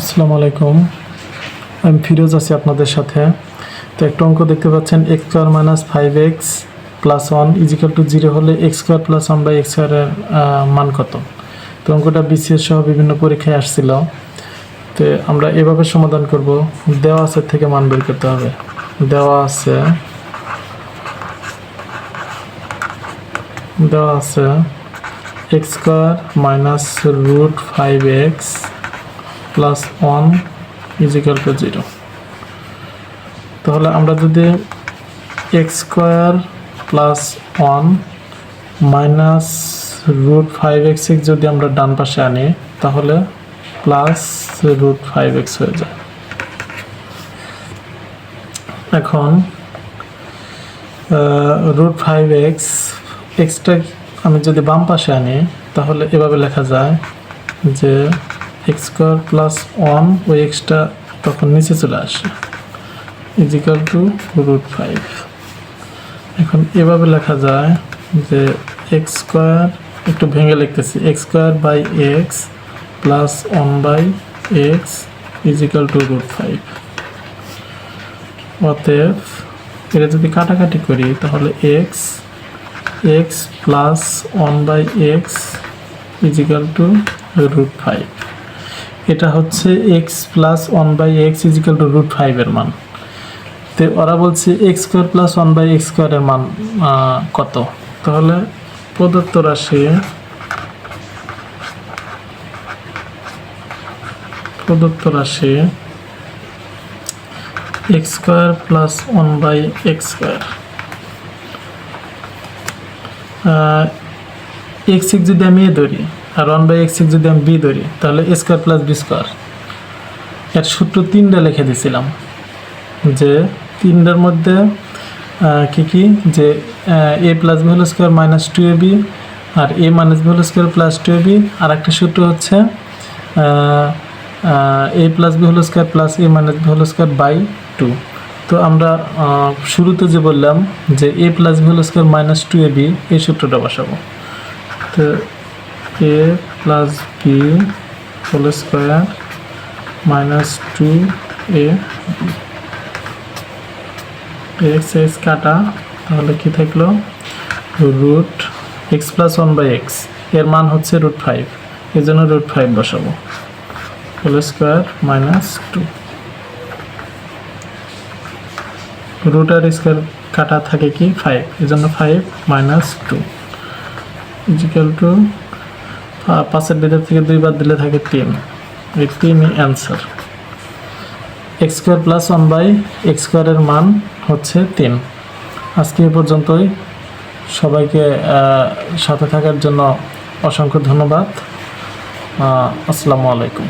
আসসালামু আলাইকুম। আমি ফিরোজ আছি আপনাদের সাথে। তো একটা অঙ্ক দেখতে পাচ্ছেন, x square minus 5x plus 1 equal to 0 হলে x square plus 1 by x স্কোয়ারের মান কত? তো অঙ্কটা বিসিএস সহ বিভিন্ন পরীক্ষায় আসছিল। তো আমরা এভাবে সমাধান করব। দেওয়া আছে থেকে মান বের করতে হবে। দেওয়া আছে x square minus root 5x plus 1 equal to 0। তাহলে আমরা যদি x square plus 1 minus root 5x যদি আমরা ডান পাশে আনি তাহলে প্লাস রুট 5x হয়ে যায়। এখন রুট 5x এক্সটা আমি যদি বাম পাশে আনি তাহলে এভাবে লেখা যায় যে এক্স স্কোয়ার প্লাস 1 ওই এক্সটা তখন নিচে চলে আসে ইজিক্যাল টু রুট 5। এখন এভাবে লেখা যায় যে এক্স স্কোয়ার, একটু ভেঙে লিখতেছি, x square by x plus 1 by x equal to root 5। অতএব এটা যদি কাটাকাটি করি তাহলে x plus 1 by x equal to root 5। এটা হচ্ছে x plus 1 by x equal to root 5 এর মান। তো ওরা বলছে x square plus 1 by x স্কোয়ারের মান কত? তাহলে প্রদত্ত রাশি x square plus 1 by x square, x যদি আমি এ ধরি আর 1 বাই এক্স যদি আমি বি ধরি তাহলে এ স্কোয়ার প্লাস বি স্কোয়ার। এর সূত্র 3টা লিখে দিয়েছিলাম, যে 3টার মধ্যে কি যে a plus b whole square minus 2ab আর a minus b whole square plus 2ab। আর একটা সূত্র হচ্ছে a plus b whole square plus a minus b whole square by 2। তো আমরা শুরুতে যে বললাম যে a plus b whole square minus 2ab এই সূত্রটা বসাবো। তো a plus b whole square minus 2a x কাটা, তাহলে কি থাকলো root x plus 1 by x, এর মান হচ্ছে রুট 5, এই জন্য রুট 5 বসাবো, হোল স্কোয়ার মাইনাস 2। রুট আর স্কোয়ার কাটা থাকে কি 5, এই জন্য 5 মাইনাস 2 ইজিক্যাল টু 5-এর ভিতর থেকে 2 বাদ দিলে থাকে 3। এই 3ই answer. X square plus 1 by x স্কোয়ারের মান হচ্ছে 3। আজকে এ পর্যন্তই। সবাইকে সাথে থাকার জন্য অসংখ্য ধন্যবাদ। আসসালামু আলাইকুম।